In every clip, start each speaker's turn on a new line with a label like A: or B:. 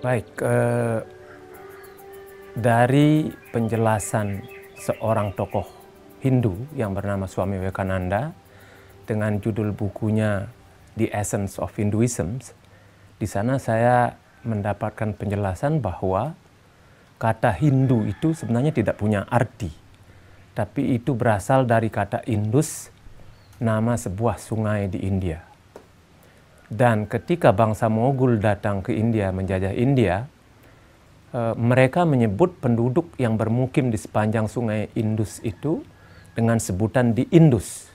A: Baik, dari penjelasan seorang tokoh Hindu yang bernama Swami Vivekananda dengan judul bukunya The Essence of Hinduism, di sana saya mendapatkan penjelasan bahwa kata Hindu itu sebenarnya tidak punya arti, tapi itu berasal dari kata Indus, nama sebuah sungai di India. Dan ketika bangsa Mogul datang ke India, menjajah India, mereka menyebut penduduk yang bermukim di sepanjang sungai Indus itu dengan sebutan di Indus.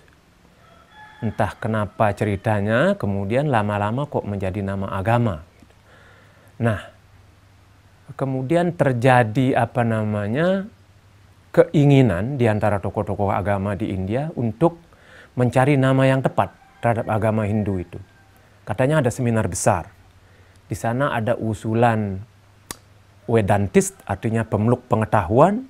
A: Entah kenapa ceritanya, kemudian lama-lama kok menjadi nama agama. Nah, kemudian terjadi keinginan di antara tokoh-tokoh agama di India untuk mencari nama yang tepat terhadap agama Hindu itu. Katanya ada seminar besar. Di sana ada usulan Vedantis, artinya pemeluk pengetahuan.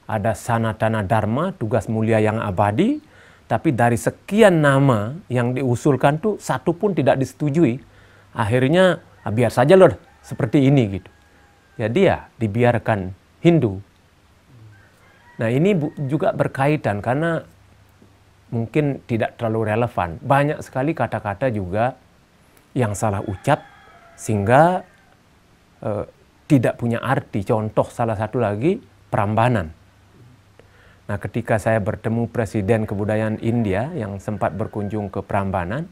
A: Ada Sanatana Dharma, tugas mulia yang abadi. Tapi dari sekian nama yang diusulkan tuh satu pun tidak disetujui. Akhirnya biar saja loh seperti ini gitu. Jadi ya dibiarkan Hindu. Nah ini juga berkaitan karena mungkin tidak terlalu relevan. Banyak sekali kata-kata juga yang salah ucap sehingga tidak punya arti. Contoh salah satu lagi Prambanan. Nah ketika saya bertemu Presiden Kebudayaan India yang sempat berkunjung ke Prambanan,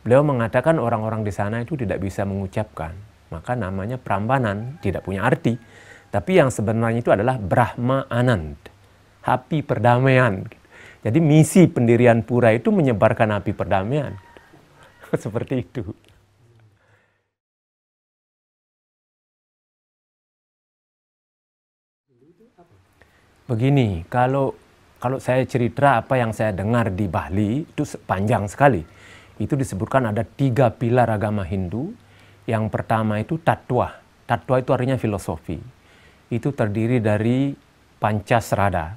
A: beliau mengatakan orang-orang di sana itu tidak bisa mengucapkan. Maka namanya Prambanan, tidak punya arti. Tapi yang sebenarnya itu adalah Brahma Anand, api perdamaian. Jadi misi pendirian pura itu menyebarkan api perdamaian. Seperti itu. Begini, kalau saya cerita apa yang saya dengar di Bali itu panjang sekali. Itu disebutkan ada 3 pilar agama Hindu. Yang pertama itu Tattva. Tattva itu artinya filosofi. Itu terdiri dari Pancasrada.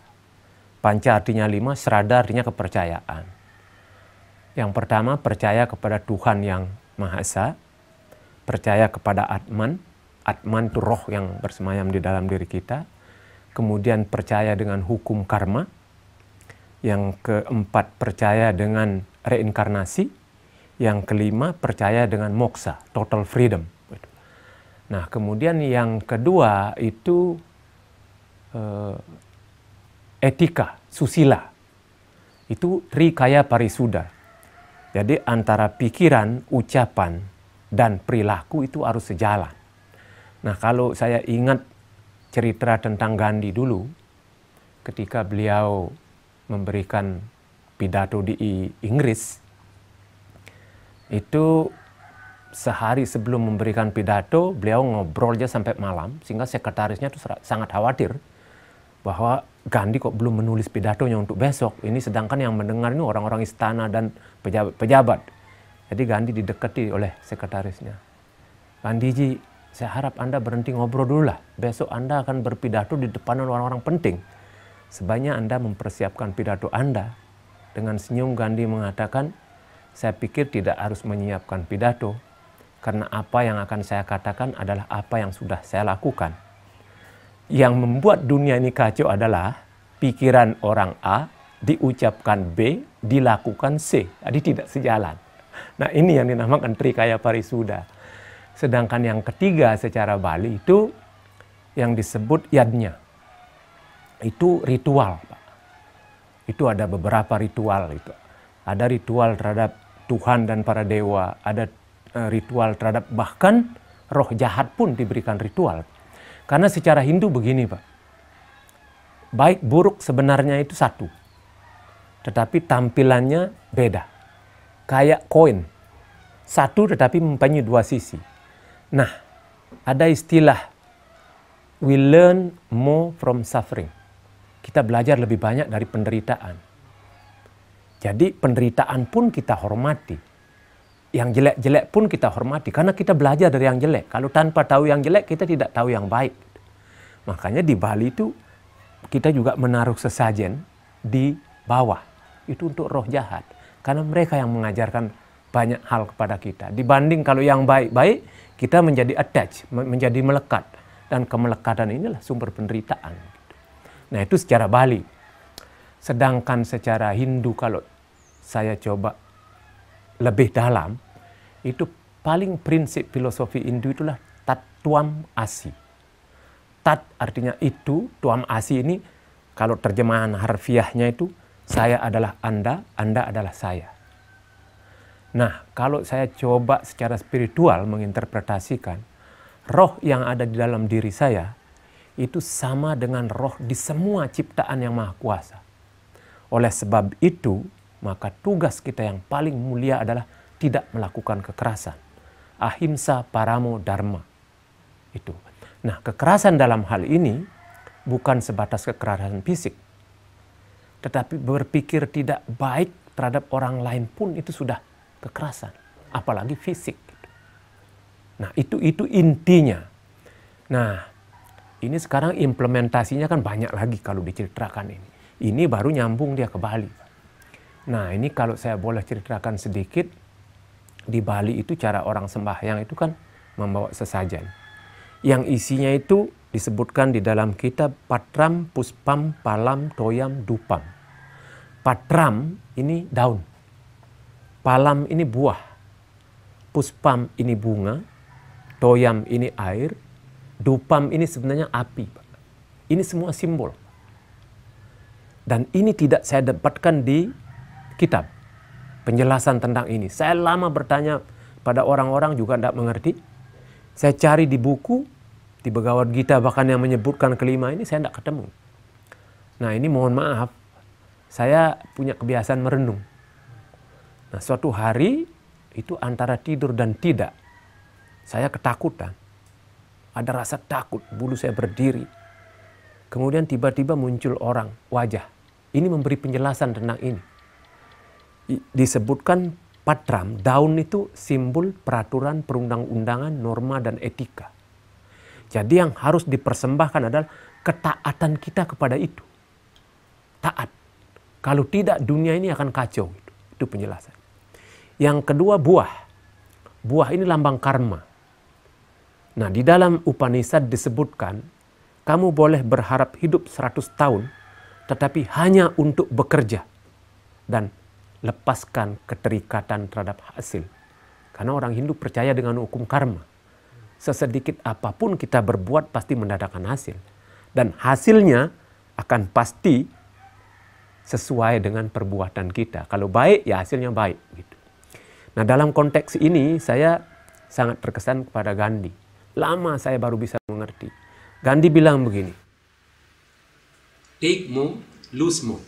A: Panca artinya 5, Srada artinya kepercayaan. Yang pertama percaya kepada Tuhan yang Maha Esa. Percaya kepada Atman. Atman itu roh yang bersemayam di dalam diri kita. Kemudian percaya dengan hukum karma. Yang keempat percaya dengan reinkarnasi. Yang kelima percaya dengan moksa, total freedom. Nah kemudian yang kedua itu etika, susila. Itu trikaya parisuddha. Jadi antara pikiran, ucapan, dan perilaku itu harus sejalan. Nah kalau saya ingat cerita tentang Gandhi dulu, ketika beliau memberikan pidato di Inggris, itu sehari sebelum memberikan pidato, beliau ngobrol aja sampai malam, sehingga sekretarisnya tuh sangat khawatir bahwa Gandhi kok belum menulis pidatonya untuk besok. Ini sedangkan yang mendengar ini orang-orang istana dan pejabat. Jadi Gandhi didekati oleh sekretarisnya. Gandhiji, saya harap Anda berhenti ngobrol dulu lah. Besok Anda akan berpidato di depan orang-orang penting. Sebaiknya Anda mempersiapkan pidato Anda. Dengan senyum Gandhi mengatakan, saya pikir tidak harus menyiapkan pidato. Karena apa yang akan saya katakan adalah apa yang sudah saya lakukan. Yang membuat dunia ini kacau adalah pikiran orang A diucapkan B, dilakukan C. Jadi tidak sejalan. Nah ini yang dinamakan trikaya parisuddha. Sedangkan yang ketiga secara Bali itu yang disebut yadnya. Itu ritual, Pak. Itu ada beberapa ritual itu. Ada ritual terhadap Tuhan dan para dewa, ada ritual terhadap bahkan roh jahat pun diberikan ritual. Karena secara Hindu begini, Pak. Baik buruk sebenarnya itu satu. Tetapi tampilannya beda. Kayak koin. Satu tetapi mempunyai 2 sisi. Nah, ada istilah we learn more from suffering. Kita belajar lebih banyak dari penderitaan. Jadi penderitaan pun kita hormati. Yang jelek-jelek pun kita hormati. Karena kita belajar dari yang jelek. Kalau tanpa tahu yang jelek, kita tidak tahu yang baik. Makanya di Bali itu kita juga menaruh sesajen di bawah. Itu untuk roh jahat. Karena mereka yang mengajarkan banyak hal kepada kita. Dibanding kalau yang baik-baik, kita menjadi attach, menjadi melekat. Dan kemelekatan inilah sumber penderitaan. Nah itu secara Bali. Sedangkan secara Hindu kalau saya coba lebih dalam, itu paling prinsip filosofi Hindu itulah Tattwam Asi. Tat artinya itu, tuam asi ini kalau terjemahan harfiahnya itu saya adalah Anda adalah saya. Nah, kalau saya coba secara spiritual menginterpretasikan, roh yang ada di dalam diri saya itu sama dengan roh di semua ciptaan yang maha kuasa. Oleh sebab itu, maka tugas kita yang paling mulia adalah tidak melakukan kekerasan. Ahimsa paramo dharma. Itu. Nah, kekerasan dalam hal ini bukan sebatas kekerasan fisik. Tetapi berpikir tidak baik terhadap orang lain pun itu sudah kekerasan, apalagi fisik. Nah, itu intinya. Nah, ini sekarang implementasinya kan banyak lagi kalau diceritakan ini. Ini baru nyambung dia ke Bali. Nah, ini kalau saya boleh ceritakan sedikit, di Bali itu cara orang sembahyang itu kan membawa sesajen. Yang isinya itu disebutkan di dalam kitab Patram, Puspam, Palam, Toyam, Dupam. Patram ini daun. Palam ini buah, puspam ini bunga, toyam ini air, dupam ini sebenarnya api. Ini semua simbol. Dan ini tidak saya dapatkan di kitab penjelasan tentang ini. Saya lama bertanya pada orang-orang juga tidak mengerti. Saya cari di buku, di Bhagavad Gita bahkan yang menyebutkan kelima ini saya tidak ketemu. Nah ini mohon maaf, saya punya kebiasaan merenung. Nah, suatu hari itu antara tidur dan tidak, saya ketakutan. Ada rasa takut, bulu saya berdiri. Kemudian tiba-tiba muncul orang, wajah. Ini memberi penjelasan tentang ini. Disebutkan patram, daun itu simbol peraturan perundang-undangan, norma, dan etika. Jadi yang harus dipersembahkan adalah ketaatan kita kepada itu. Taat. Kalau tidak, dunia ini akan kacau. Itu penjelasan. Yang kedua buah. Buah ini lambang karma. Nah di dalam Upanishad disebutkan, kamu boleh berharap hidup 100 tahun, tetapi hanya untuk bekerja dan lepaskan keterikatan terhadap hasil. Karena orang Hindu percaya dengan hukum karma. Sesedikit apapun kita berbuat pasti mendatangkan hasil. Dan hasilnya akan pasti sesuai dengan perbuatan kita. Kalau baik, ya hasilnya baik. Gitu. Nah dalam konteks ini saya sangat terkesan kepada Gandhi. Lama saya baru bisa mengerti. Gandhi bilang begini. Take more, lose more.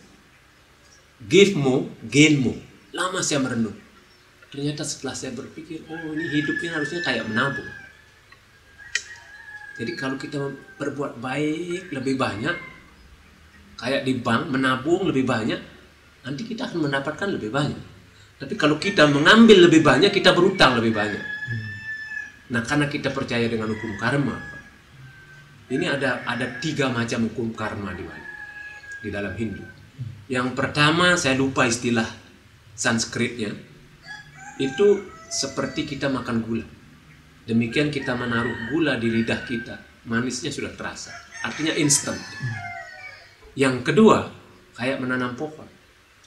A: Give more, gain more. Lama saya merenung. Ternyata setelah saya berpikir, oh ini hidupnya harusnya kayak menabung. Jadi kalau kita berbuat baik lebih banyak, kayak di bank menabung lebih banyak, nanti kita akan mendapatkan lebih banyak. Tapi kalau kita mengambil lebih banyak, kita berutang lebih banyak. Nah, karena kita percaya dengan hukum karma, ini ada 3 macam hukum karma di dalam Hindu. Yang pertama, saya lupa istilah Sanskritnya, itu seperti kita makan gula. Demikian kita menaruh gula di lidah kita, manisnya sudah terasa. Artinya instan. Yang kedua, kayak menanam pohon.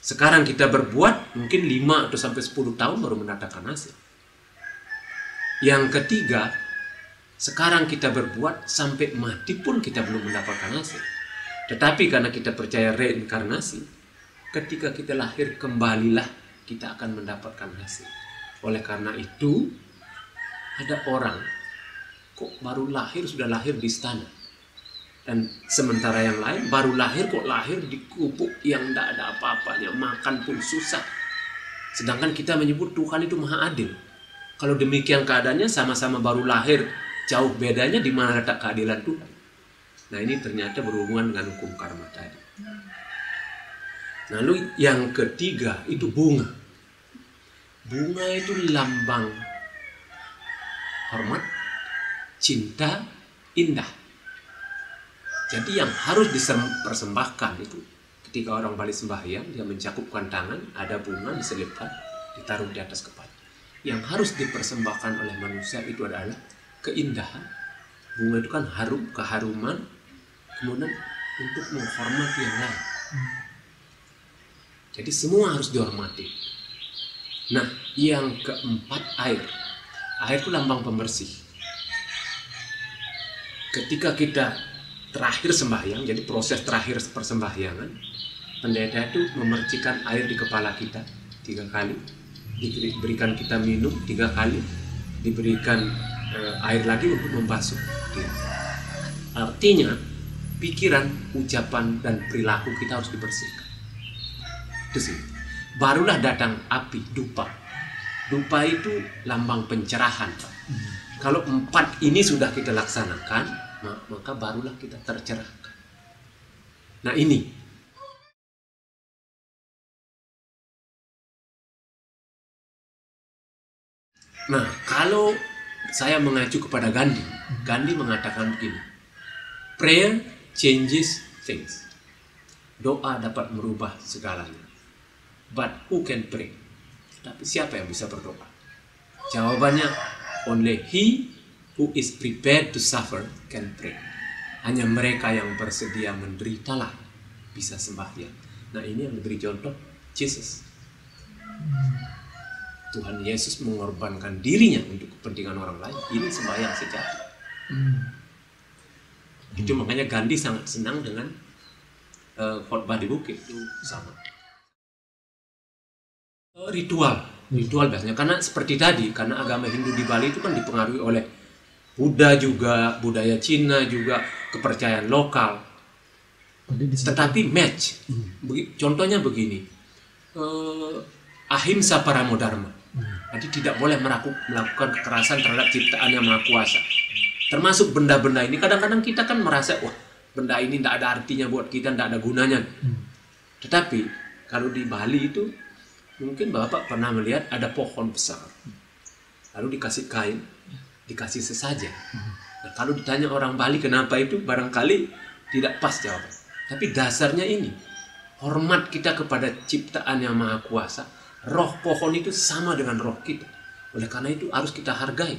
A: Sekarang kita berbuat mungkin 5 atau sampai 10 tahun baru mendatangkan hasil. Yang ketiga, sekarang kita berbuat sampai mati pun kita belum mendapatkan hasil. Tetapi karena kita percaya reinkarnasi, ketika kita lahir kembalilah kita akan mendapatkan hasil. Oleh karena itu, ada orang kok baru lahir sudah lahir di istana. Dan sementara yang lain baru lahir kok lahir di gubuk yang tidak ada apa-apanya, makan pun susah. Sedangkan kita menyebut Tuhan itu maha adil. Kalau demikian keadaannya sama-sama baru lahir, jauh bedanya di mana letak keadilan Tuhan. Nah ini ternyata berhubungan dengan hukum karma tadi. Lalu yang ketiga itu bunga. Bunga itu lambang hormat, cinta, indah. Jadi yang harus dipersembahkan itu ketika orang Bali sembahyang, dia mencakupkan tangan, ada bunga diselipkan, ditaruh di atas kepala. yang harus dipersembahkan oleh manusia itu adalah keindahan. Bunga itu kan harum, keharuman, kemudian untuk menghormati yang lain. Jadi semua harus dihormati. Nah, yang keempat, air. Air itu lambang pembersih. Ketika kita terakhir sembahyang, jadi proses terakhir persembahyangan, pendeta itu memercikan air di kepala kita 3 kali, diberikan kita minum 3 kali, diberikan air lagi untuk membasuh. Artinya, pikiran, ucapan, dan perilaku kita harus dibersihkan. Itu sih. Barulah datang api, dupa. Dupa itu lambang pencerahan, Pak. Kalau 4 ini sudah kita laksanakan, maka barulah kita tercerahkan. Nah ini. Nah, kalau saya mengacu kepada Gandhi, Gandhi mengatakan begini, prayer changes things. Doa dapat merubah segalanya. But who can pray? Tapi siapa yang bisa berdoa? Jawabannya, only he who is prepared to suffer can pray. Hanya mereka yang bersedia menderitalah bisa sembahyang. Nah ini yang diberi contoh Jesus. Tuhan Yesus mengorbankan dirinya untuk kepentingan orang lain. Ini sembahyang sejati. Itu makanya Gandhi sangat senang dengan khotbah di bukit itu sama. Ritual biasanya, karena seperti tadi, karena agama Hindu di Bali itu kan dipengaruhi oleh Buddha juga, budaya Cina juga, kepercayaan lokal. Tetapi match. Contohnya begini, ahimsa paramo dharma. Jadi tidak boleh melakukan kekerasan terhadap ciptaan yang maha kuasa. Termasuk benda-benda ini, kadang-kadang kita kan merasa, wah benda ini tidak ada artinya buat kita, tidak ada gunanya. Tetapi kalau di Bali itu, mungkin Bapak pernah melihat ada pohon besar, lalu dikasih kain, dikasih sesajen. Nah, kalau ditanya orang Bali kenapa itu, barangkali tidak pas jawaban. Tapi dasarnya ini, hormat kita kepada ciptaan yang maha kuasa. Roh pohon itu sama dengan roh kita. Oleh karena itu harus kita hargai.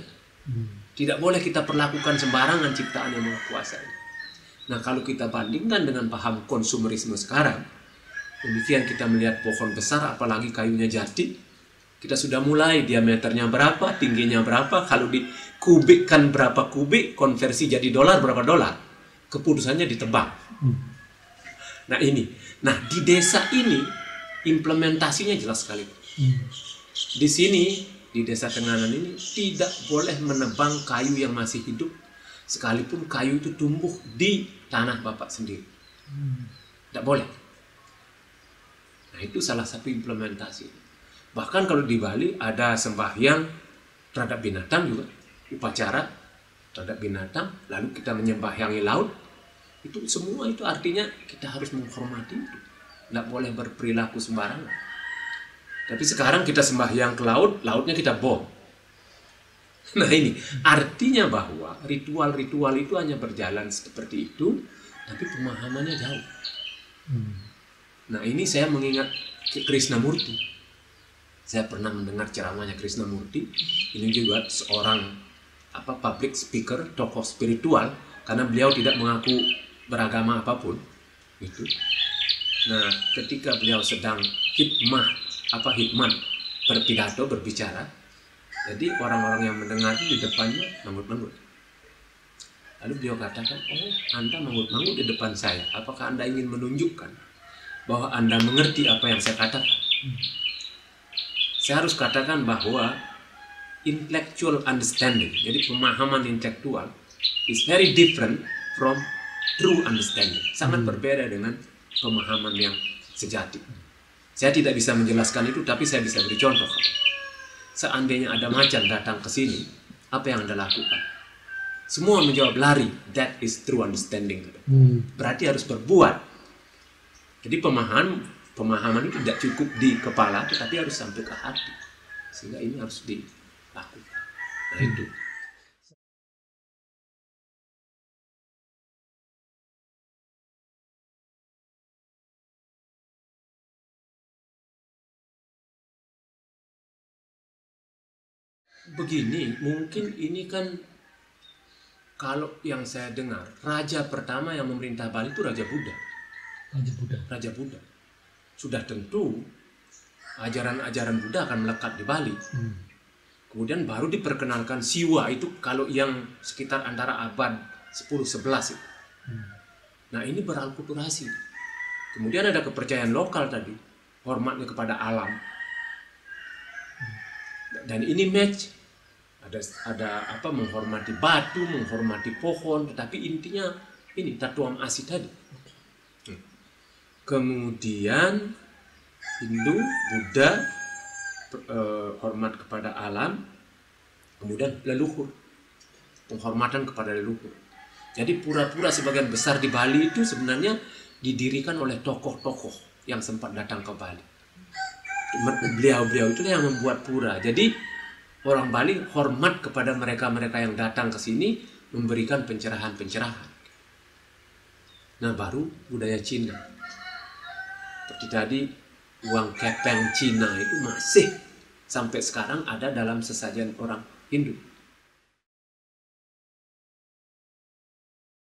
A: Tidak boleh kita perlakukan sembarangan ciptaan yang maha kuasa ini. Nah, kalau kita bandingkan dengan paham konsumerisme sekarang, demikian kita melihat pohon besar, apalagi kayunya jati, kita sudah mulai diameternya berapa, tingginya berapa, kalau dikubikkan berapa kubik, konversi jadi dolar berapa dolar, keputusannya ditebak. Nah ini, di desa ini implementasinya jelas sekali. Di sini, di desa Tenganan ini tidak boleh menebang kayu yang masih hidup, sekalipun kayu itu tumbuh di tanah Bapak sendiri. Tidak boleh. Nah itu salah satu implementasi. Bahkan kalau di Bali ada sembahyang terhadap binatang juga, upacara terhadap binatang, lalu kita menyembahyangi laut, itu semua itu artinya kita harus menghormati itu. Tidak boleh berperilaku sembarangan. Tapi sekarang kita sembahyang ke laut, lautnya kita bom. Nah ini artinya bahwa ritual-ritual itu hanya berjalan seperti itu, tapi pemahamannya jauh. Nah ini saya mengingat Krishnamurti. Saya pernah mendengar ceramahnya Krishnamurti. Ini juga seorang public speaker, tokoh spiritual, karena beliau tidak mengaku beragama apapun. Itu. Nah ketika beliau sedang hikmat berpidato, berbicara, jadi orang-orang yang mendengar di depannya manggut-manggut. Lalu beliau katakan, oh Anda manggut-manggut di depan saya, apakah Anda ingin menunjukkan bahwa Anda mengerti apa yang saya katakan? Saya harus katakan bahwa intellectual understanding, jadi pemahaman intelektual, is very different from true understanding. Sangat berbeda dengan pemahaman yang sejati. Saya tidak bisa menjelaskan itu, tapi saya bisa beri contoh. Seandainya ada macan datang ke sini, apa yang Anda lakukan? Semua menjawab lari. That is true understanding. Berarti harus berbuat. Jadi pemahaman itu tidak cukup di kepala, tetapi harus sampai ke hati. Sehingga ini harus dilakukan. Nah itu.
B: Begini, mungkin ini kan kalau yang saya dengar, raja pertama yang memerintah Bali itu Raja Buddha. Raja Buddha. Sudah tentu ajaran-ajaran Buddha akan melekat di Bali. Kemudian baru diperkenalkan Siwa itu kalau yang sekitar antara abad 10-11 itu. Nah ini beralkulturasi. Kemudian ada kepercayaan lokal tadi, hormatnya kepada alam. Dan ini match, ada apa, menghormati batu, menghormati pohon, tetapi intinya ini Tatuam Asi tadi. Kemudian Hindu, Buddha, hormat kepada alam, kemudian leluhur, penghormatan kepada leluhur. Jadi pura-pura sebagian besar di Bali itu sebenarnya didirikan oleh tokoh-tokoh yang sempat datang ke Bali. Beliau-beliau itu yang membuat pura. Jadi orang Bali hormat kepada mereka-mereka yang datang ke sini, memberikan pencerahan-pencerahan. Nah baru budaya Cina. Seperti tadi, uang kepeng Cina itu masih sampai sekarang ada dalam sesajen orang Hindu.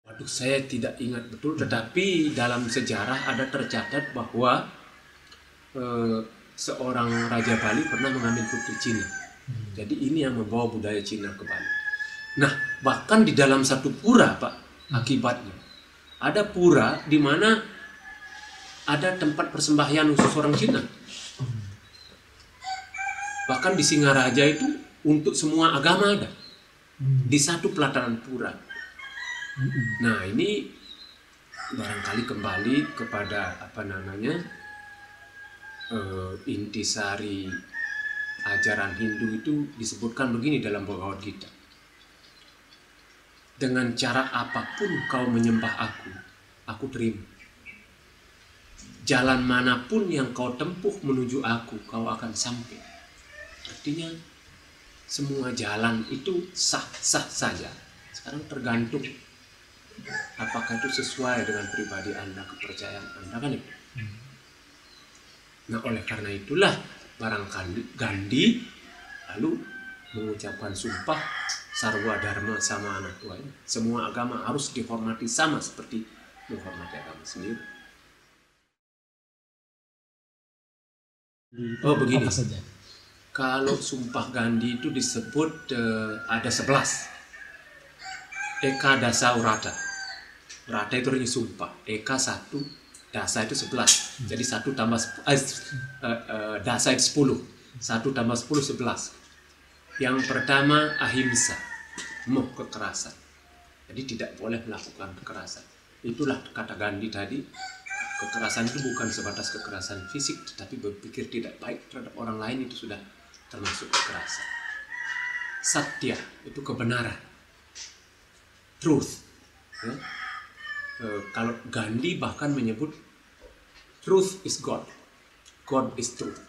B: Waduh, saya tidak ingat betul, tetapi dalam sejarah ada tercatat bahwa seorang Raja Bali pernah mengambil putri Cina. Jadi ini yang membawa budaya Cina ke Bali. Nah, bahkan di dalam satu pura, Pak, akibatnya. Ada pura di mana ada tempat persembahyaan khusus orang Cina. Bahkan di Singaraja itu untuk semua agama ada. Di satu pelataran pura. Nah, ini barangkali kembali kepada apa namanya, intisari ajaran Hindu itu disebutkan begini dalam Bhagavad Gita. Dengan cara apapun kau menyembah aku terima. Jalan manapun yang kau tempuh menuju aku, kau akan sampai. Artinya semua jalan itu sah-sah saja. Sekarang tergantung apakah itu sesuai dengan pribadi Anda, kepercayaan Anda, kan itu. Nah, oleh karena itulah barangkali Gandhi lalu mengucapkan sumpah sarwa dharma sama anak tuanya. Semua agama harus dihormati sama seperti menghormati agama sendiri. Oh begini, kalau sumpah Gandhi itu disebut ada 11. Eka Dasa Urata. Urata itu artinya sumpah. Eka 1, Dasa itu 11. Jadi 1 tambah Dasa itu 10. 1 tambah 10, 11. Yang pertama ahimsa, moh kekerasan. Jadi tidak boleh melakukan kekerasan. Itulah kata Gandhi tadi. Kekerasan itu bukan sebatas kekerasan fisik, tetapi berpikir tidak baik terhadap orang lain itu sudah termasuk kekerasan. Satya itu kebenaran. Truth. Ya. Kalau Gandhi bahkan menyebut truth is God. God is truth.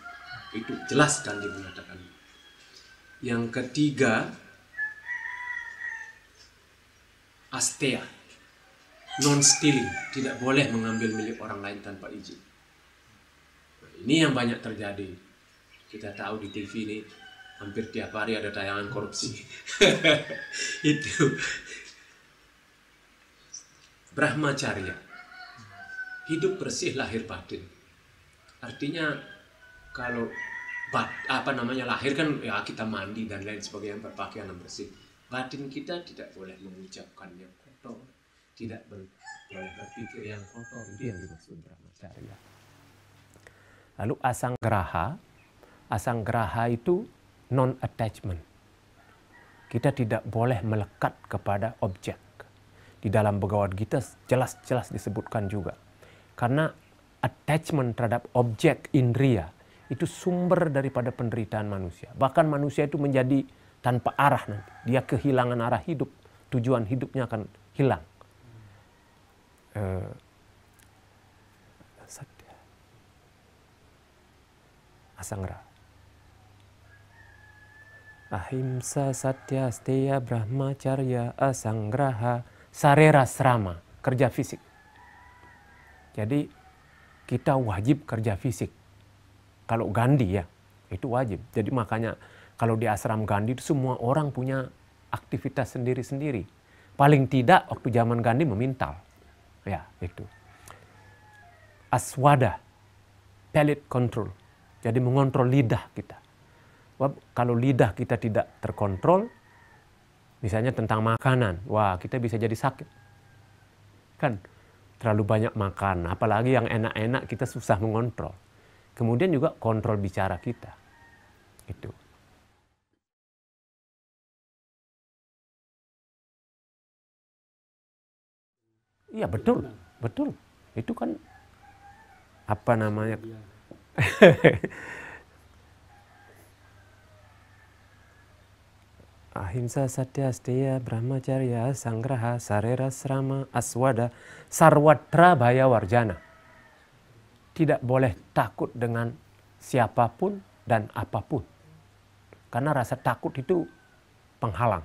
B: Itu jelas Gandhi mengatakan. Yang ketiga, asteya, non-stealing, tidak boleh mengambil milik orang lain tanpa izin. Nah, ini yang banyak terjadi. Kita tahu di TV ini hampir tiap hari ada tayangan korupsi. Itu. Brahmacharya, hidup bersih lahir batin. Artinya kalau lahir kan ya kita mandi dan lain sebagainya, berpakaian yang bersih. Batin kita tidak boleh mengucapkan yang kotor, tidak boleh berpikir yang kotor. Itu yang dimaksud Brahmacharya.
A: Lalu asanggraha itu non-attachment. Kita tidak boleh melekat kepada objek. Di dalam Bhagavad Gita jelas-jelas disebutkan juga. Karena attachment terhadap objek indria itu sumber daripada penderitaan manusia. Bahkan manusia itu menjadi tanpa arah nanti. Dia kehilangan arah hidup. Tujuan hidupnya akan hilang. Asangra. Ahimsa satya asteya brahmacharya asanggraha sarera srama, kerja fisik. Jadi kita wajib kerja fisik. Kalau Gandhi ya, itu wajib. Jadi makanya Kalau di ashram Gandhi itu semua orang punya aktivitas sendiri-sendiri. Paling tidak waktu zaman Gandhi memintal. Ya, itu. Aswada, palate control. Jadi mengontrol lidah kita. Kalau lidah kita tidak terkontrol, misalnya tentang makanan, wah kita bisa jadi sakit. Kan terlalu banyak makan, apalagi yang enak-enak kita susah mengontrol. Kemudian juga kontrol bicara kita. Itu. Iya betul, betul. Itu kan apa namanya? Ahimsa Satya Asteya Brahmacharya Sanggraha Sarera Srama Aswada Sarwatra Bhaya Warjana. Tidak boleh takut dengan siapapun dan apapun. Karena rasa takut itu penghalang.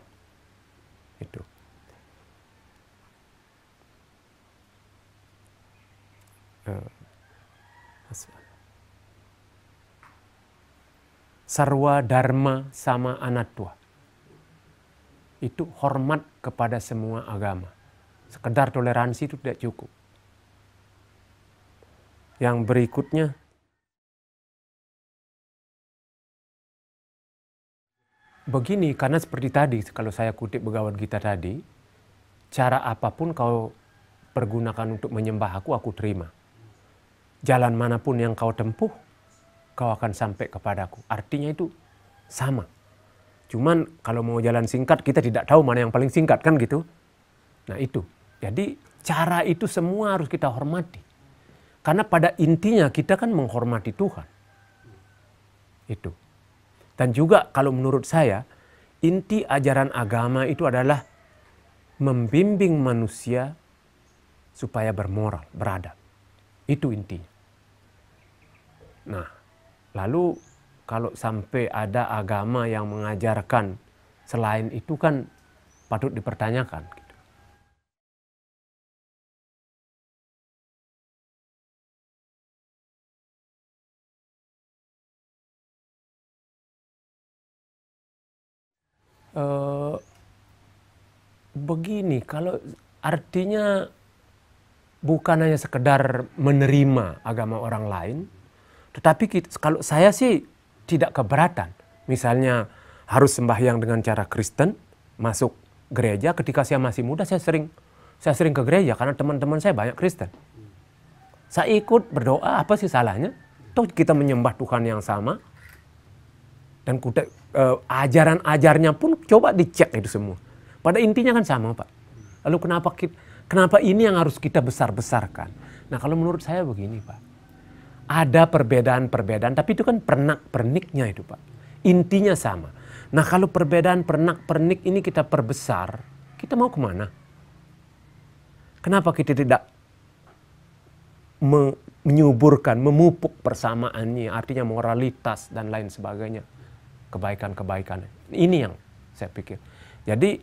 A: Itu. Sarwa Dharma sama Anatwa. Itu hormat kepada semua agama. Sekedar toleransi itu tidak cukup. Yang berikutnya, begini, karena seperti tadi, kalau saya kutip Bhagavad Gita tadi, cara apapun kau pergunakan untuk menyembah aku terima. Jalan manapun yang kau tempuh, kau akan sampai kepadaku. Artinya itu sama. Cuman kalau mau jalan singkat, kita tidak tahu mana yang paling singkat, kan gitu. Nah itu. Jadi cara itu semua harus kita hormati. Karena pada intinya kita kan menghormati Tuhan. Itu. Dan juga kalau menurut saya, inti ajaran agama itu adalah membimbing manusia supaya bermoral, beradab. Itu intinya. Nah, lalu kalau sampai ada agama yang mengajarkan selain itu kan patut dipertanyakan. Gitu. Begini, kalau artinya bukan hanya sekedar menerima agama orang lain, tetapi kalau saya sih tidak keberatan. Misalnya harus sembahyang dengan cara Kristen, masuk gereja. Ketika saya masih muda saya sering ke gereja karena teman-teman saya banyak Kristen. Saya ikut berdoa, apa sih salahnya? Toh kita menyembah Tuhan yang sama. Dan ajaran-ajarnya pun coba dicek itu semua. Pada intinya kan sama, Pak. Lalu kenapa ini yang harus kita besar-besarkan? Nah, kalau menurut saya begini, Pak. Ada perbedaan-perbedaan, tapi itu kan pernak-perniknya itu, Pak. Intinya sama. Nah, kalau perbedaan pernak-pernik ini kita perbesar, kita mau kemana? Kenapa kita tidak menyuburkan, memupuk persamaannya, artinya moralitas dan lain sebagainya, kebaikan-kebaikan. Ini yang saya pikir. Jadi,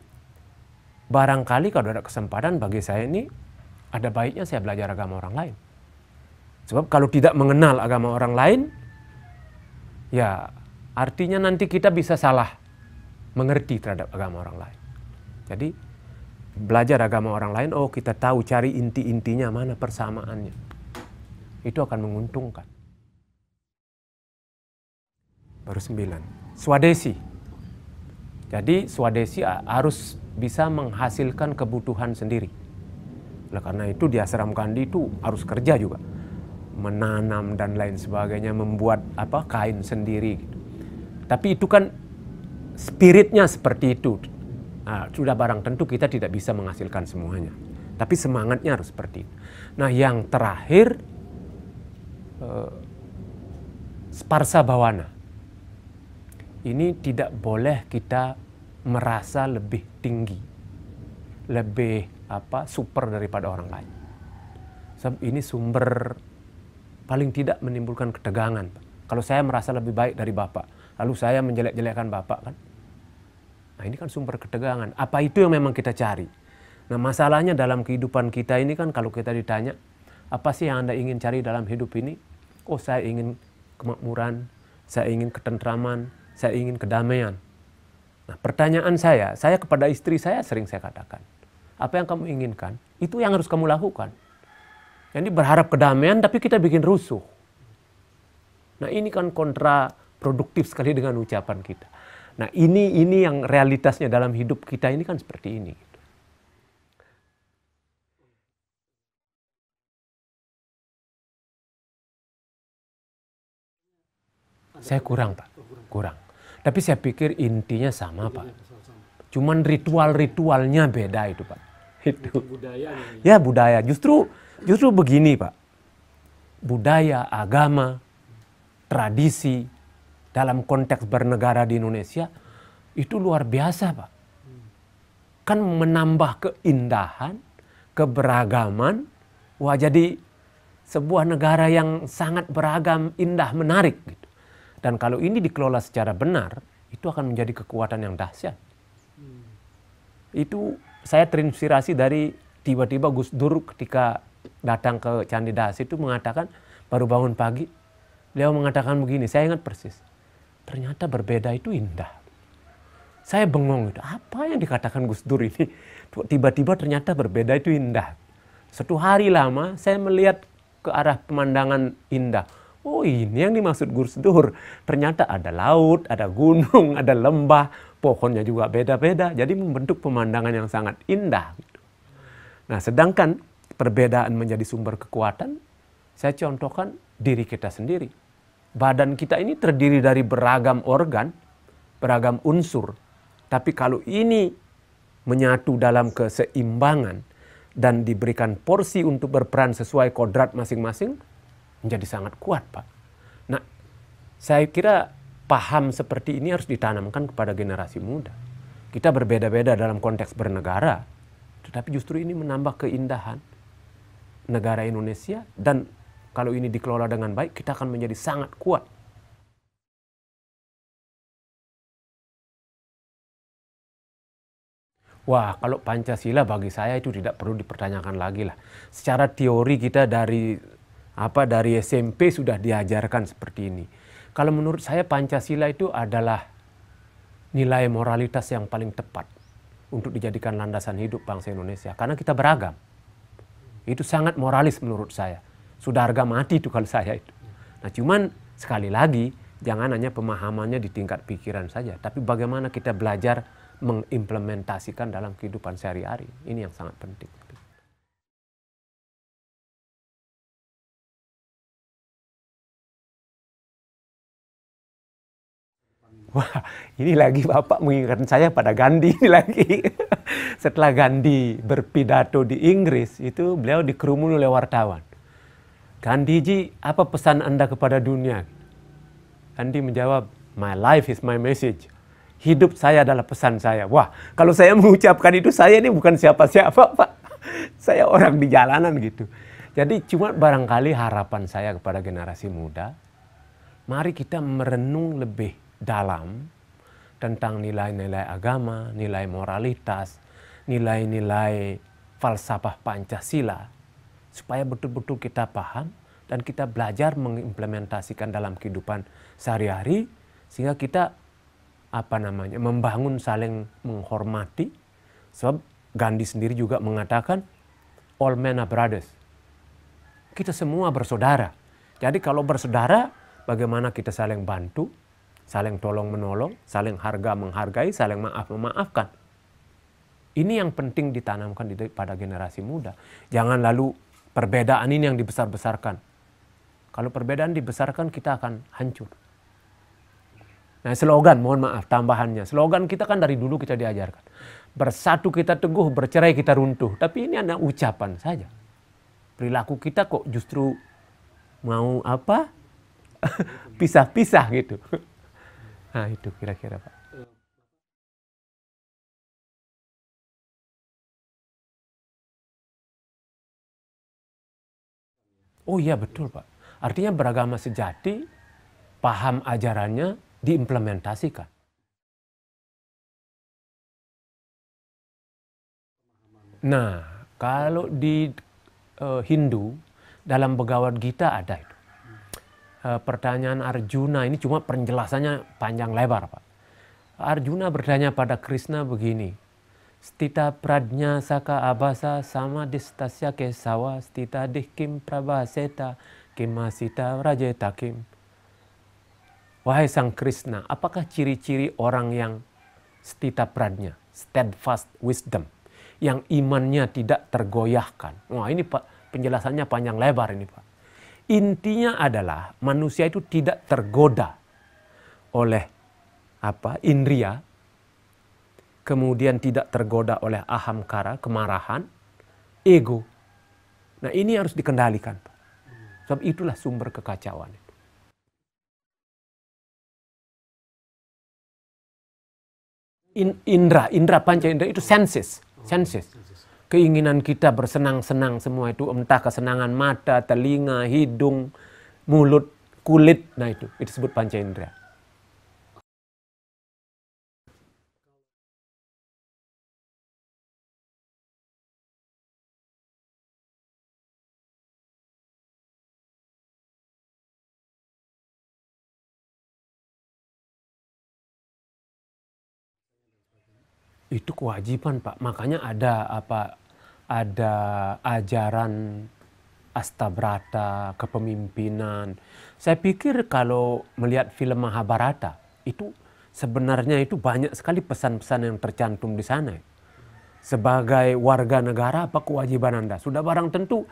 A: barangkali kalau ada kesempatan bagi saya ini, ada baiknya saya belajar agama orang lain. Sebab kalau tidak mengenal agama orang lain, ya artinya nanti kita bisa salah mengerti terhadap agama orang lain. Jadi belajar agama orang lain, oh kita tahu cari inti-intinya mana persamaannya. Itu akan menguntungkan. Baru 9. Swadesi. Jadi swadesi harus bisa menghasilkan kebutuhan sendiri. Oleh karena itu di ashram Gandhi itu harus kerja juga. Menanam dan lain sebagainya, membuat kain sendiri. Gitu. Tapi itu kan spiritnya seperti itu. Nah, sudah barang tentu kita tidak bisa menghasilkan semuanya. Tapi semangatnya harus seperti itu. Nah yang terakhir, sparsa bawana. Ini tidak boleh kita merasa lebih tinggi, lebih super daripada orang lain. Sebab ini sumber paling tidak menimbulkan ketegangan. Kalau saya merasa lebih baik dari Bapak, lalu saya menjelek-jelekkan Bapak kan. Nah ini kan sumber ketegangan. Apa itu yang memang kita cari? Nah masalahnya dalam kehidupan kita ini kan kalau kita ditanya, apa sih yang Anda ingin cari dalam hidup ini? Oh saya ingin kemakmuran, saya ingin ketentraman, saya ingin kedamaian. Nah, pertanyaan saya kepada istri saya sering saya katakan, apa yang kamu inginkan, itu yang harus kamu lakukan. Jadi berharap kedamaian tapi kita bikin rusuh. Nah, ini kan kontraproduktif sekali dengan ucapan kita. Nah, ini yang realitasnya dalam hidup kita ini kan seperti ini. Saya kurang, Pak. Kurang. Tapi saya pikir intinya sama, Pak. Cuman ritual-ritualnya beda itu, Pak. Itu. Ya, budaya. Justru begini, Pak. Budaya, agama, tradisi dalam konteks bernegara di Indonesia itu luar biasa, Pak. Kan menambah keindahan, keberagaman. Wah, jadi sebuah negara yang sangat beragam, indah, menarik gitu. Dan kalau ini dikelola secara benar, itu akan menjadi kekuatan yang dahsyat. Itu saya terinspirasi dari tiba-tiba Gus Dur ketika datang ke Candi Das itu mengatakan, baru bangun pagi, beliau mengatakan begini, saya ingat persis. Ternyata berbeda itu indah. Saya bengong itu, apa yang dikatakan Gus Dur ini? Tiba-tiba ternyata berbeda itu indah. Satu hari lama saya melihat ke arah pemandangan indah. Oh, ini yang dimaksud Gus Dur. Ternyata ada laut, ada gunung, ada lembah, pohonnya juga beda-beda. Jadi membentuk pemandangan yang sangat indah. Nah, sedangkan perbedaan menjadi sumber kekuatan, saya contohkan diri kita sendiri. Badan kita ini terdiri dari beragam organ, beragam unsur. Tapi kalau ini menyatu dalam keseimbangan dan diberikan porsi untuk berperan sesuai kodrat masing-masing, menjadi sangat kuat, Pak. Nah, saya kira paham seperti ini harus ditanamkan kepada generasi muda. Kita berbeda-beda dalam konteks bernegara, tetapi justru ini menambah keindahan negara Indonesia, dan kalau ini dikelola dengan baik, kita akan menjadi sangat kuat. Wah, kalau Pancasila bagi saya itu tidak perlu dipertanyakan lagi lah. Secara teori kita dari SMP sudah diajarkan seperti ini. Kalau menurut saya Pancasila itu adalah nilai moralitas yang paling tepat untuk dijadikan landasan hidup bangsa Indonesia. Karena kita beragam. Itu sangat moralis menurut saya. Sudah harga mati itu kalau saya itu. Nah, cuman sekali lagi jangan hanya pemahamannya di tingkat pikiran saja. Tapi bagaimana kita belajar mengimplementasikan dalam kehidupan sehari-hari. Ini yang sangat penting. Wah, ini lagi Bapak mengingatkan saya pada Gandhi ini lagi. Setelah Gandhi berpidato di Inggris, itu beliau dikerumuni oleh wartawan. Gandhiji, apa pesan Anda kepada dunia? Gandhi menjawab, my life is my message. Hidup saya adalah pesan saya. Wah, kalau saya mengucapkan itu, saya ini bukan siapa-siapa, Pak. Saya orang di jalanan gitu. Jadi cuma barangkali harapan saya kepada generasi muda, mari kita merenung lebih dalam tentang nilai-nilai agama, nilai moralitas, nilai-nilai falsafah Pancasila, supaya betul-betul kita paham dan kita belajar mengimplementasikan dalam kehidupan sehari-hari, sehingga kita membangun saling menghormati. Sebab Gandhi sendiri juga mengatakan all men are brothers. Kita semua bersaudara. Jadi kalau bersaudara, bagaimana kita saling bantu, saling tolong-menolong, saling harga-menghargai, saling maaf-memaafkan. Ini yang penting ditanamkan pada generasi muda. Jangan lalu perbedaan ini yang dibesar-besarkan. Kalau perbedaan dibesarkan, kita akan hancur. Nah, slogan, mohon maaf tambahannya. Slogan kita kan dari dulu kita diajarkan. Bersatu kita teguh, bercerai kita runtuh. Tapi ini hanya ucapan saja. Perilaku kita kok justru mau pisah-pisah gitu. Nah, itu kira-kira, Pak. Oh iya, betul, Pak. Artinya beragama sejati, paham ajarannya, diimplementasikan. Nah, kalau di Hindu, dalam Bhagavad Gita ada itu. pertanyaan Arjuna ini cuma penjelasannya panjang lebar, Pak. Arjuna bertanya pada Krishna begini, Stita pradnya saka abasa sama distasya kesawa stita dihkim prabhaseta kimasita rajeta kim. Wahai Sang Krishna, apakah ciri-ciri orang yang stita pradnya, steadfast wisdom, yang imannya tidak tergoyahkan? Wah, ini Pak, penjelasannya panjang lebar ini, Pak. Intinya adalah manusia itu tidak tergoda oleh indria, kemudian tidak tergoda oleh ahamkara, kemarahan, ego. Nah, ini harus dikendalikan, Pak. Sebab itulah sumber kekacauan itu. Indra panca indra itu senses. Keinginan kita bersenang-senang semua itu, entah kesenangan mata, telinga, hidung, mulut, kulit, nah itu disebut panca indera. Itu kewajiban, Pak. Makanya ada ajaran Astabrata, kepemimpinan. Saya pikir kalau melihat film Mahabharata itu sebenarnya itu banyak sekali pesan-pesan yang tercantum di sana. Sebagai warga negara, apa kewajiban Anda? Sudah barang tentu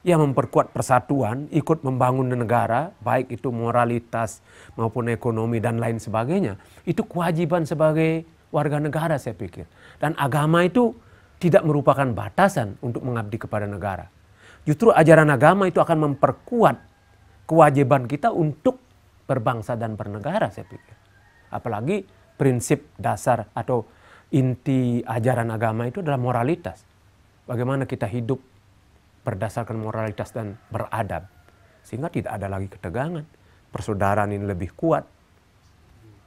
A: ya memperkuat persatuan, ikut membangun negara, baik itu moralitas maupun ekonomi dan lain sebagainya. Itu kewajiban sebagai warga negara, saya pikir. Dan agama itu tidak merupakan batasan untuk mengabdi kepada negara. Justru ajaran agama itu akan memperkuat kewajiban kita untuk berbangsa dan bernegara, saya pikir. Apalagi prinsip dasar atau inti ajaran agama itu adalah moralitas. Bagaimana kita hidup berdasarkan moralitas dan beradab. Sehingga tidak ada lagi ketegangan. Persaudaraan ini lebih kuat.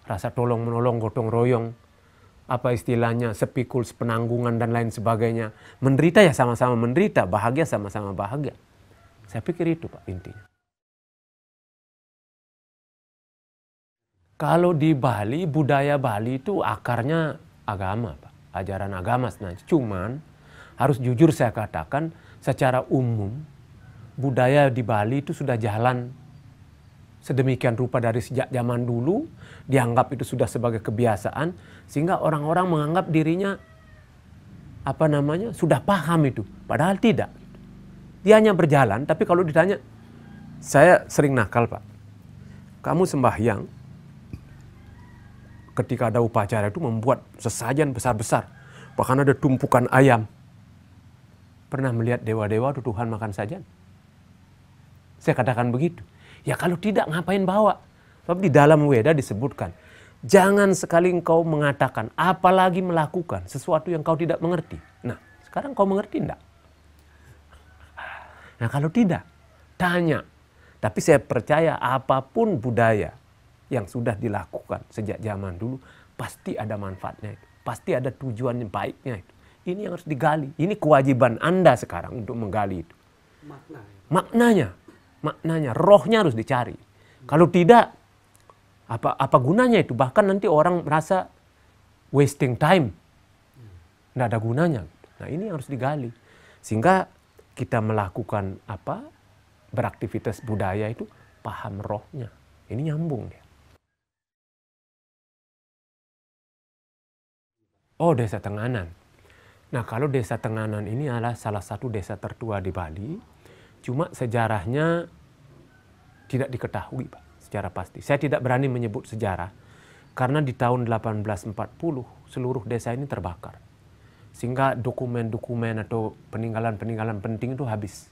A: Rasa tolong-menolong, gotong royong, apa istilahnya, sepikul, sepenanggungan dan lain sebagainya. Menderita ya sama-sama menderita, bahagia sama-sama bahagia. Saya pikir itu, Pak, intinya. Kalau di Bali, budaya Bali itu akarnya agama, Pak. Ajaran agama sebenarnya. Cuman harus jujur saya katakan, secara umum budaya di Bali itu sudah jalan sedemikian rupa dari sejak zaman dulu, dianggap itu sudah sebagai kebiasaan, sehingga orang-orang menganggap dirinya sudah paham itu, padahal tidak. Dia hanya berjalan, tapi kalau ditanya, saya sering nakal, Pak. Kamu sembahyang, ketika ada upacara itu membuat sesajen besar-besar, bahkan ada tumpukan ayam. Pernah melihat dewa-dewa atau Tuhan makan sajian? Saya katakan begitu. Ya kalau tidak, ngapain bawa? Sebab di dalam Weda disebutkan, jangan sekali engkau mengatakan, apalagi melakukan sesuatu yang kau tidak mengerti. Nah, sekarang kau mengerti enggak? Nah, kalau tidak, tanya. Tapi saya percaya apapun budaya yang sudah dilakukan sejak zaman dulu, pasti ada manfaatnya itu. Pasti ada tujuan yang baiknya itu. Ini yang harus digali. Ini kewajiban Anda sekarang untuk menggali itu. Maknanya, rohnya harus dicari. Kalau tidak, apa gunanya itu? Bahkan nanti orang merasa wasting time. Tidak ada gunanya. Nah, ini harus digali. Sehingga kita melakukan beraktivitas budaya itu paham rohnya. Ini nyambung dia. Oh, Desa Tenganan. Nah, kalau Desa Tenganan ini adalah salah satu desa tertua di Bali. Cuma sejarahnya tidak diketahui, Pak, secara pasti. Saya tidak berani menyebut sejarah karena di tahun 1840 seluruh desa ini terbakar. Sehingga dokumen-dokumen atau peninggalan-peninggalan penting itu habis.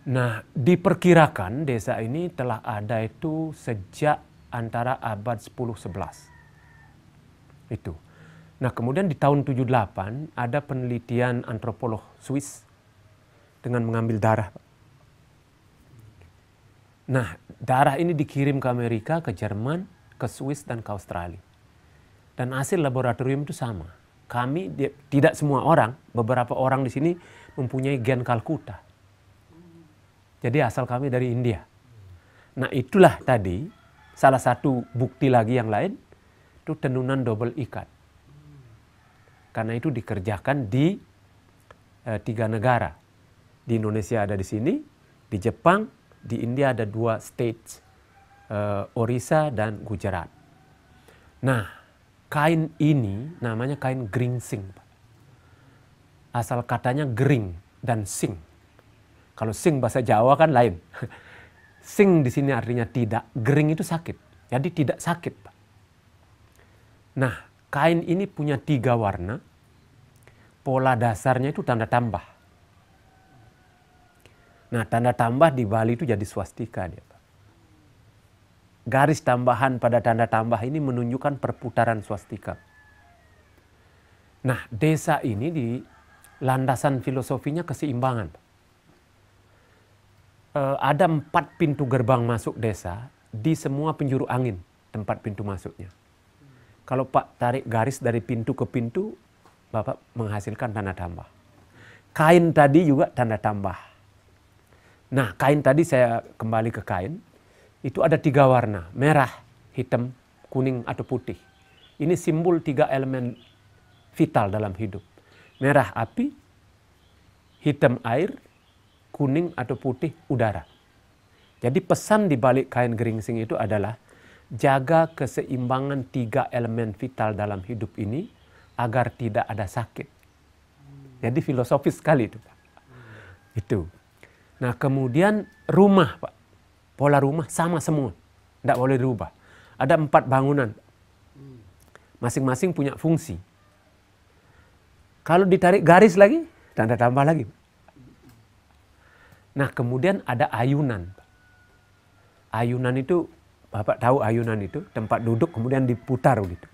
A: Nah, diperkirakan desa ini telah ada itu sejak antara abad 10-11. Itu. Nah, kemudian di tahun 78 ada penelitian antropolog Swiss dengan mengambil darah. Nah, darah ini dikirim ke Amerika, ke Jerman, ke Swiss, dan ke Australia. Dan hasil laboratorium itu sama. Tidak semua orang, beberapa orang di sini mempunyai gen Kalkuta. Jadi asal kami dari India. Nah itulah tadi salah satu bukti lagi yang lain itu tenunan double ikat. Karena itu dikerjakan di 3 negara. Di Indonesia ada di sini, di Jepang, di India ada 2 states, Orissa dan Gujarat. Nah, kain ini namanya kain geringsing. Asal katanya gering dan sing. Kalau sing bahasa Jawa kan lain. Sing di sini artinya tidak, gering itu sakit. Jadi tidak sakit, Pak. Nah, kain ini punya 3 warna. Pola dasarnya itu tanda tambah. Nah, tanda tambah di Bali itu jadi swastika dia, Pak. Garis tambahan pada tanda tambah ini menunjukkan perputaran swastika. Nah, desa ini di landasan filosofinya keseimbangan, Pak. Ada 4 pintu gerbang masuk desa di semua penjuru angin tempat pintu masuknya. Kalau Pak tarik garis dari pintu ke pintu, Bapak menghasilkan tanda tambah. Kain tadi juga tanda tambah. Nah, kain tadi saya kembali ke kain, itu ada 3 warna, merah, hitam, kuning atau putih. Ini simbol 3 elemen vital dalam hidup. Merah api, hitam air, kuning atau putih udara. Jadi pesan di balik kain geringsing itu adalah jaga keseimbangan 3 elemen vital dalam hidup ini agar tidak ada sakit. Jadi filosofis sekali itu, Pak. Itu. Nah, kemudian rumah, Pak. Pola rumah sama semua. Tidak boleh dirubah. Ada 4 bangunan. Masing-masing punya fungsi. Kalau ditarik garis lagi, tanda tambah lagi. Nah, kemudian ada ayunan. Ayunan itu, Bapak tahu ayunan itu, tempat duduk kemudian diputar gitu.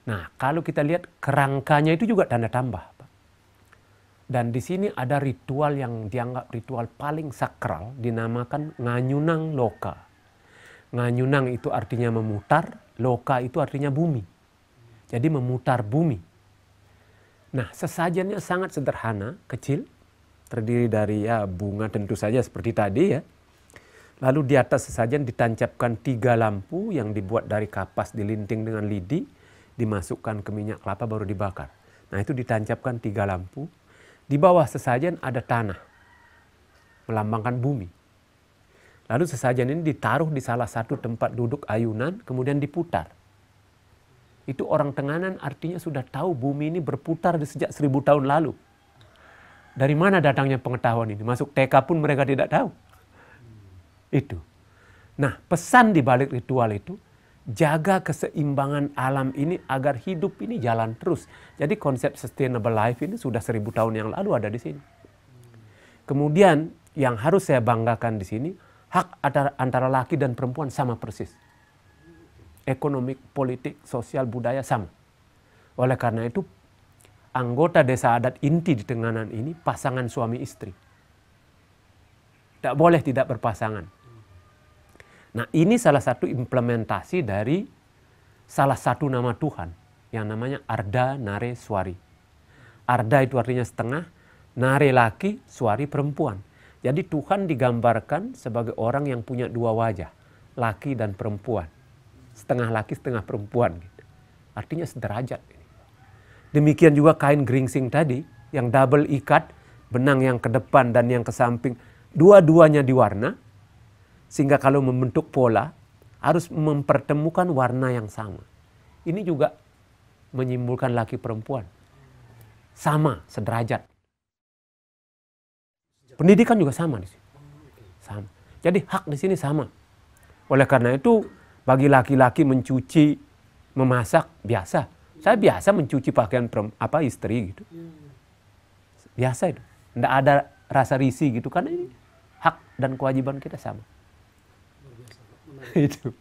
A: Nah, kalau kita lihat kerangkanya itu juga tanda tambah, Pak. Dan di sini ada ritual yang dianggap ritual paling sakral, dinamakan nganyunang loka. Nganyunang itu artinya memutar, loka itu artinya bumi. Jadi memutar bumi. Nah, sesajennya sangat sederhana, kecil, terdiri dari bunga tentu saja seperti tadi ya. Lalu di atas sesajen ditancapkan 3 lampu yang dibuat dari kapas dilinting dengan lidi, dimasukkan ke minyak kelapa baru dibakar. Nah, itu ditancapkan 3 lampu. Di bawah sesajen ada tanah, melambangkan bumi. Lalu sesajen ini ditaruh di salah satu tempat duduk ayunan, kemudian diputar. Itu orang Tenganan artinya sudah tahu bumi ini berputar sejak 1000 tahun lalu. Dari mana datangnya pengetahuan ini? Masuk TK pun mereka tidak tahu. Itu. Nah, pesan di balik ritual itu, jaga keseimbangan alam ini agar hidup ini jalan terus. Jadi konsep sustainable life ini sudah 1000 tahun yang lalu ada di sini. Kemudian yang harus saya banggakan di sini, hak antara laki dan perempuan sama persis. Ekonomi, politik, sosial, budaya sama. Oleh karena itu, anggota desa adat inti di Tenganan ini pasangan suami istri. Tidak boleh tidak berpasangan. Nah, ini salah satu implementasi dari salah satu nama Tuhan yang namanya Arda Nare Swari. Arda itu artinya setengah, Nare laki, Swari perempuan. Jadi Tuhan digambarkan sebagai orang yang punya 2 wajah, laki dan perempuan. Setengah laki, setengah perempuan. Gitu. Artinya sederajat. Demikian juga kain geringsing tadi, yang double ikat, benang yang ke depan dan yang ke samping, dua-duanya diwarna, sehingga kalau membentuk pola, harus mempertemukan warna yang sama. Ini juga menyimpulkan laki perempuan. Sama, sederajat. Pendidikan juga sama di sini. Sama. Jadi hak di sini sama. Oleh karena itu, bagi laki-laki mencuci, memasak, biasa. Saya biasa mencuci pakaian istri gitu. Biasa itu. Tidak ada rasa risih gitu. Karena ini hak dan kewajiban kita sama. Itu.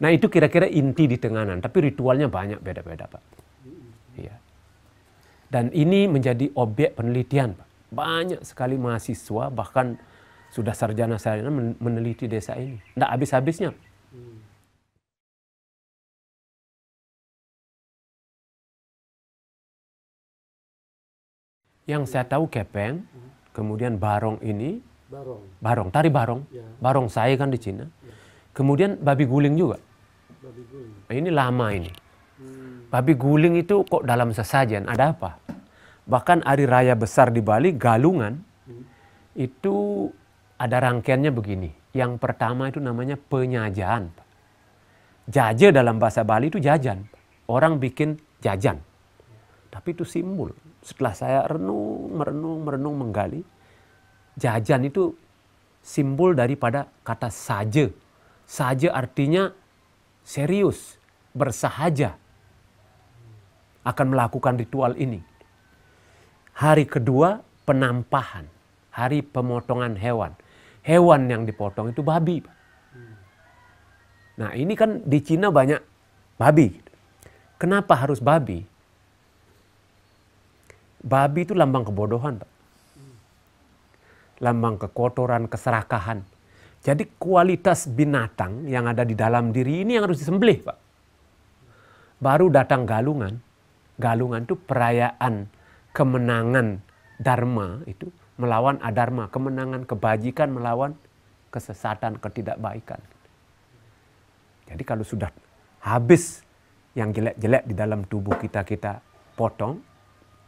A: Nah, itu kira-kira inti di Tenganan. Tapi ritualnya banyak beda-beda, Pak. Iya. Dan ini menjadi objek penelitian, Pak. Banyak sekali mahasiswa, bahkan sudah sarjana-sarjana meneliti desa ini. Tidak habis-habisnya. Yang saya tahu Kepeng, kemudian Barong ini Barong, tari barong.
C: Ya.
A: Barong saya kan di Cina.
C: Ya.
A: Kemudian babi guling juga.
C: Babi guling.
A: Nah, ini lama ini. Babi guling itu kok dalam sesajen ada apa? Bahkan hari raya besar di Bali, Galungan, itu ada rangkaiannya begini. Yang pertama itu namanya penyajian. Jaje dalam bahasa Bali itu jajan. Orang bikin jajan. Tapi itu simbol. Setelah saya merenung menggali, jajan itu simbol daripada kata saje. Saje artinya serius, bersahaja akan melakukan ritual ini. Hari kedua penampahan, hari pemotongan hewan. Hewan yang dipotong itu babi. Nah ini kan di Cina banyak babi. Kenapa harus babi? Babi itu lambang kebodohan, Pak. Lambang kekotoran, keserakahan. Jadi kualitas binatang yang ada di dalam diri ini yang harus disembelih, Pak. Baru datang Galungan. Galungan itu perayaan kemenangan Dharma itu melawan adharma, kemenangan kebajikan melawan kesesatan, ketidakbaikan. Jadi kalau sudah habis yang jelek-jelek di dalam tubuh kita potong,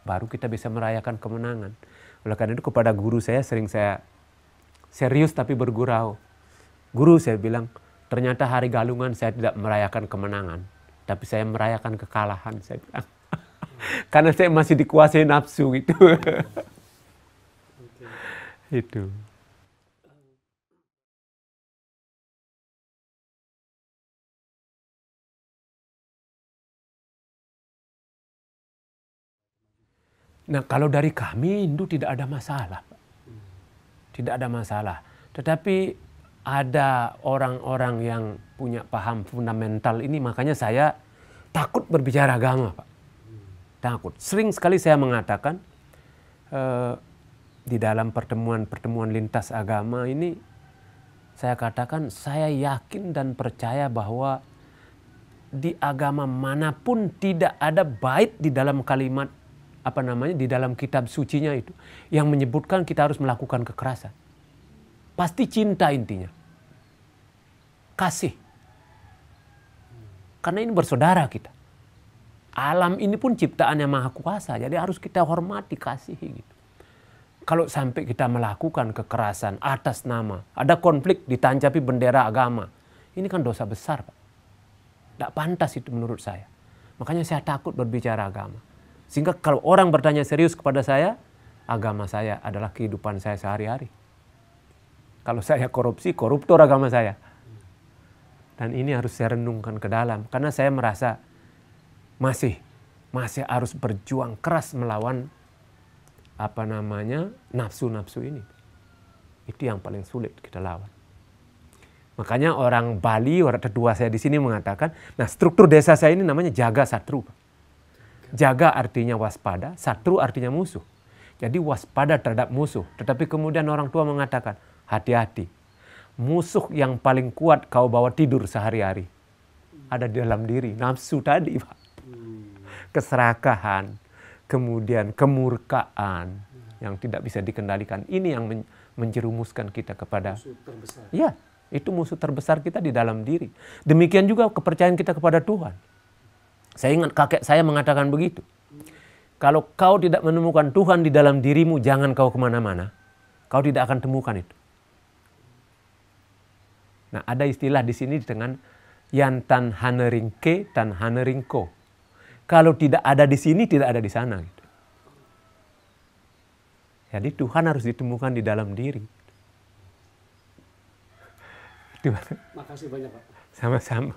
A: baru kita bisa merayakan kemenangan. Oleh karena itu kepada guru saya sering saya serius tapi bergurau. Guru saya bilang, ternyata hari Galungan saya tidak merayakan kemenangan, tapi saya merayakan kekalahan, saya bilang. Karena saya masih dikuasai nafsu gitu. Itu. Nah kalau dari kami Hindu tidak ada masalah. Tidak ada masalah. Tetapi ada orang-orang yang punya paham fundamental ini, makanya saya takut berbicara agama, Pak. Takut. Sering sekali saya mengatakan di dalam pertemuan lintas agama ini, saya katakan saya yakin dan percaya bahwa di agama manapun tidak ada bait di dalam kalimat di dalam kitab sucinya itu yang menyebutkan kita harus melakukan kekerasan. Pasti cinta intinya. Kasih. Karena ini bersaudara kita. Alam ini pun ciptaan yang maha kuasa, jadi harus kita hormati, kasihi gitu. Kalau sampai kita melakukan kekerasan atas nama, ada konflik ditancapi bendera agama, ini kan dosa besar, Pak. Tidak pantas itu menurut saya. Makanya saya takut berbicara agama. Sehingga kalau orang bertanya serius kepada saya, agama saya adalah kehidupan saya sehari-hari. Kalau saya korupsi, koruptor agama saya. Dan ini harus saya renungkan ke dalam, karena saya merasa masih harus berjuang keras melawan nafsu-nafsu ini. Itu yang paling sulit kita lawan. Makanya orang Bali, orang tetua saya di sini mengatakan, nah struktur desa saya ini namanya jaga satru. Jaga artinya waspada, satru artinya musuh. Jadi waspada terhadap musuh. Tetapi kemudian orang tua mengatakan, hati-hati. Musuh yang paling kuat kau bawa tidur sehari-hari. Ada di dalam diri, nafsu tadi, Pak. Keserakahan, kemudian kemurkaan yang tidak bisa dikendalikan. Ini yang menjerumuskan kita kepada
C: musuh terbesar.
A: Ya, itu musuh terbesar kita di dalam diri. Demikian juga kepercayaan kita kepada Tuhan. Saya ingat kakek saya mengatakan begitu. Kalau kau tidak menemukan Tuhan di dalam dirimu, jangan kau kemana-mana. Kau tidak akan temukan itu. Nah, ada istilah di sini dengan yantan haneringke dan haneringko. Kalau tidak ada di sini, tidak ada di sana. Gitu. Jadi Tuhan harus ditemukan di dalam diri.
C: Makasih banyak, Pak.
A: Sama-sama.